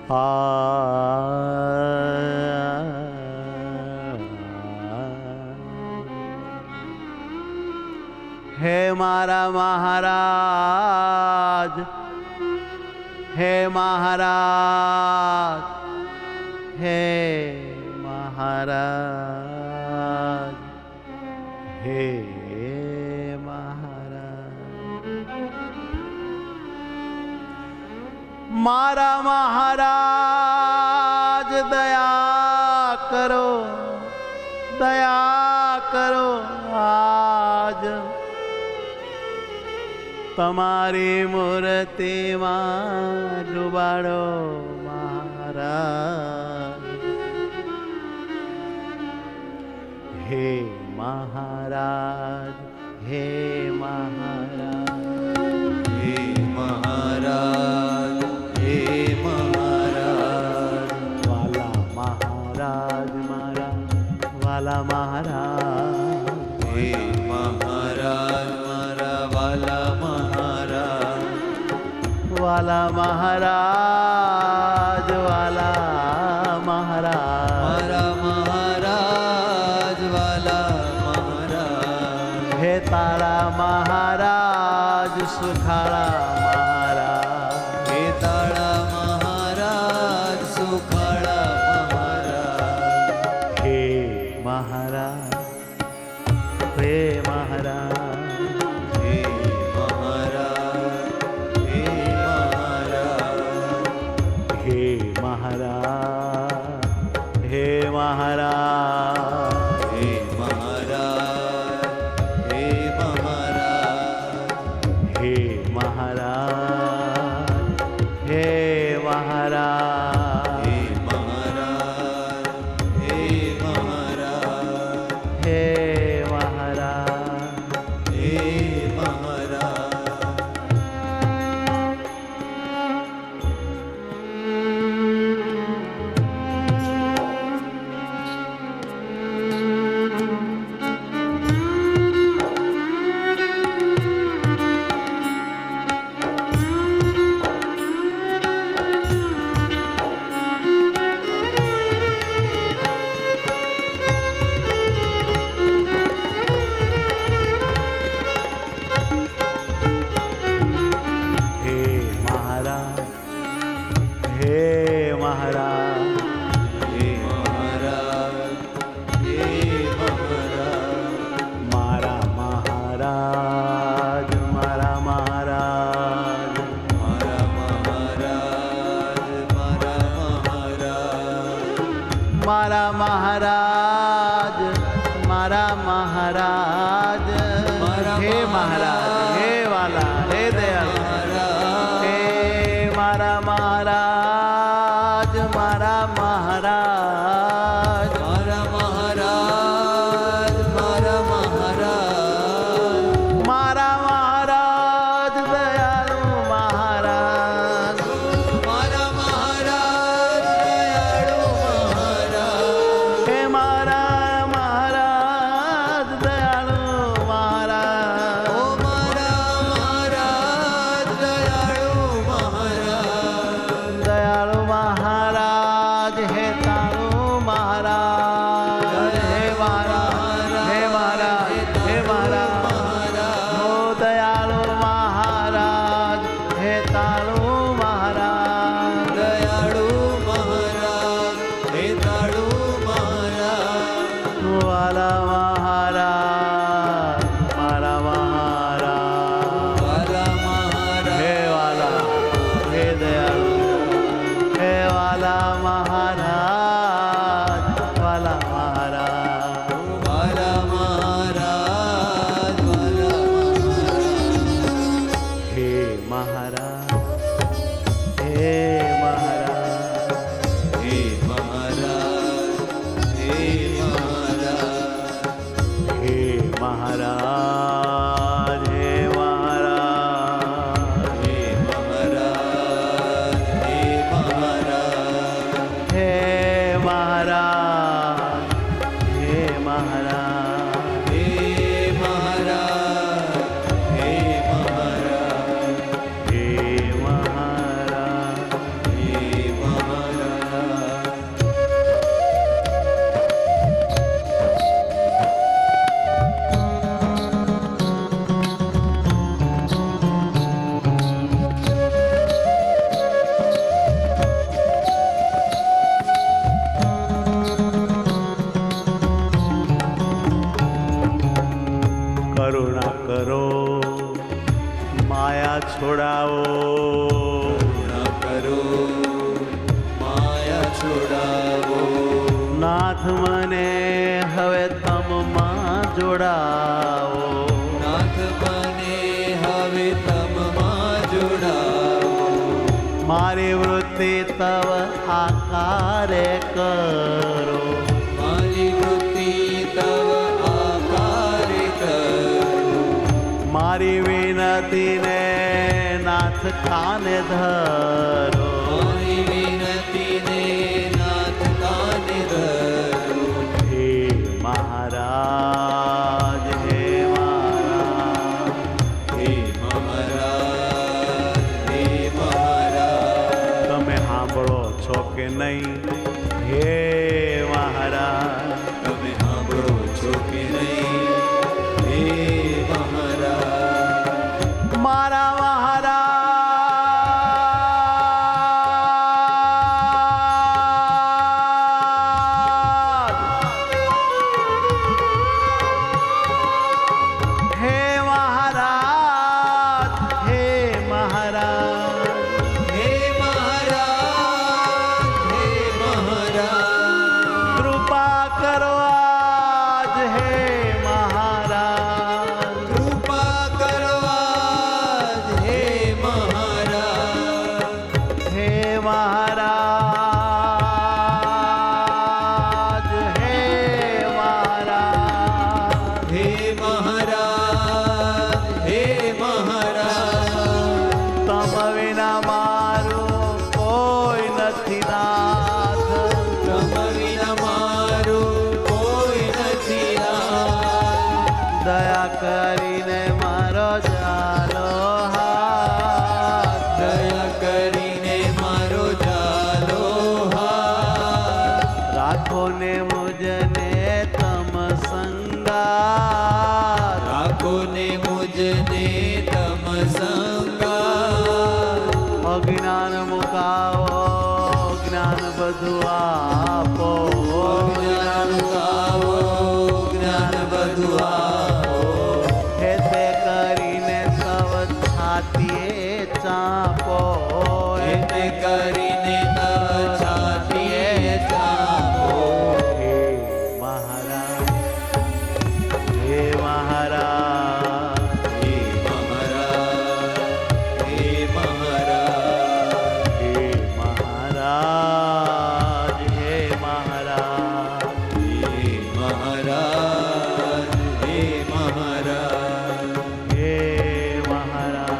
હે મારા મહારાજ, હે મહારાજ, હે મહારાજ, હે મારા મહારાજ દયા કરો, દયા કરો, આજ તમારી મૂર્તિમાં ડૂબાડો મહારાજ. હે મહારાજ, હે મહારાજ, હે મહારાજ, હે મહારાજ, વાલા મહારાજ, મારા વાલા મહારાજ, હે મહારાજ, મારા વાલા મહારાજ, વાલા મહારાજ, વાલા મહારાજ, મારા મહારાજ, વાલા મહારાજ, હે તારા મહારાજ સુખાળા મહારાજ, હે તારા મહારાજ સુખાળા મહારાજ, હે મહારાજ, હે મહારાજ, હે મહારાજ, હે મહારાજ, હે મહારાજ, હે મહારાજ, હે મહારાજ, હે મહારાજ, હે મહારાજ, હે મહારાજ, હે મહારાજ, હે મહારાજ, હે મહારાજ, હે મહારાજ. મારા મહારાજ, મારા મહારાજ, હે મહારાજ, હે વાલા, હે દયાળ, હે મારા મહારાજ, મારા મહારાજ, મારા મહારાજ, મારા મહારાજ, મારા મહારાજ દયાળુ મહારાજ, મારા મહારાજ દયાળુ મહારાજ, હે મારા મહારાજ દયાળુ મહારાજ, ઓ મારા મહારાજ દયાળુ મહારાજ, દયાળુ મહારાજ, હે તારું મને હવે તમમાં જોડાવો, નાથ મને હવે તમમાં જોડાવો, મારી વૃત્તિ તવ આકારે કરો, મારી વૃત્તિ તવ આકારે કરો, મારી વિનતીને નાથ કાને ધરો, મારી વિનતીને નાથ કાને ધરો, હે મહારાજ, હે મહારાજ, હે મહારાજ, હે મહારાજ, તમે સાંભળો છો કે નહીં? હે મહારાજ, તમે સાંભળો છો કે નહીં? હે મહારાજ, મારા મહારાજ, હે મહારાજ, હે મહારાજ, હે મહારાજ, હે મહારાજ, કૃપા કરો આજ, હે મહારાજ, કૃપા કરો આજ, હે મહારાજ, હે મહારાજ, હે મહારાજ, હે મહારાજ, હે મહારાજ, તમ વિના મારું કોઈ નથી નાથ, તમ વિના મારું કોઈ નથી નાથ, દયા કરીને મારો ચાલો હાથ, દયા કરીને મારો ચાલો હાથ, રાખો ને મુજને તમ સંગાર, રાખો ને મુજને તમ સંગાર, અજ્ઞાન મુકાવો, જ્ઞાન બધું આપો, જ્ઞાન ગાવો, જ્ઞાન બધું આપો, હે તે કરીને તવ છાતીએ ચાપો, એને કરીને તવ છાતીએ ચાપો, હે મહારાજ, હે મહારાજ, હે મહારાજ, હે મહારાજ, હે મહારાજ, હે મહારાજ, હે મહારાજ, હે મહારાજ, હે મહારાજ. હે મહારાજ.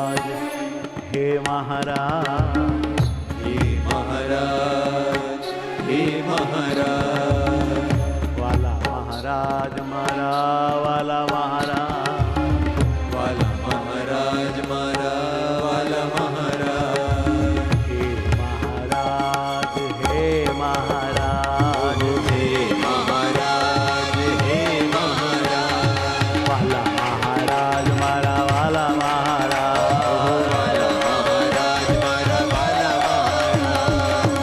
હે મહારાજ, હે મહારાજ, હે મહારાજ, હે મહારાજ, વાલા મહારાજ, મારા વાલા મહારાજ, વાલા મહારાજ, મારા વાલા મહારાજ, હે મહારાજ, હે મહારાજ, હે મહારાજ, હે મહારાજ, વાલા મહારાજ, મારા વાલા મહારાજ, વાલા મહારાજ, મારા વાલા મહારાજ,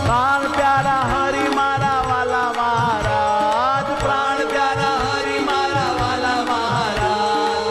પ્રાણ પ્યારા હરિ મારા વાલા મહારાજ, પ્રાણ પ્યારા હરિ મારા વાલા મહારાજ,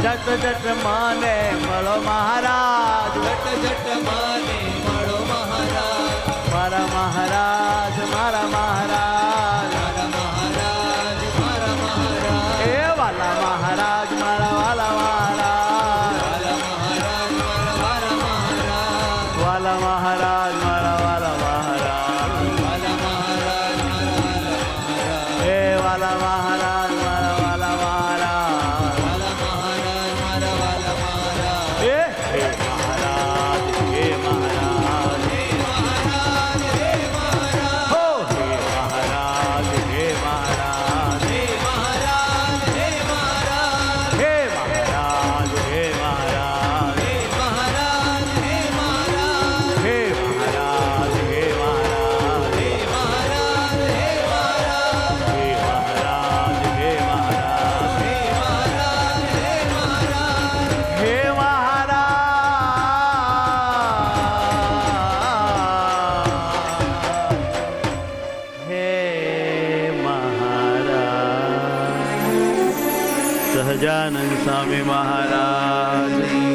જટ જટ મને મળો મહારાજ જટ જટ માને મળો મહારાજ મારા મહારાજ મારા મહારાજ મારા મહારાજ મારા મહારાજ એ વાલા મહારાજ મારા વાલા મહારાજ વાલા મહારાજ મારા વાલા મહારાજ વાલા મહારાજ મારા વાલા મહારાજ વાલા મહારાજ મારા વાલા મહારાજ એ વાલા મહારાજ મારા વાલા મહારાજ વાલા મહારાજ મારા વાલા મહારાજ હે મહારાજ હે મહારાજ હે મહારાજ હે મહારાજ હો હે મહારાજ હે મહારાજ હે મહારાજ હે મહારાજ હે મહારાજ હે મહારાજ હે મહારાજ હે મહારાજ હે મહારાજ હે મહારાજ હે મહારાજ હે મહારાજ હે મહારાજ હે મહારાજ હે મહારાજ હે મહારાજ હે મહારાજ હે મહારાજ સહજાનંદ સ્વામી મહારાજ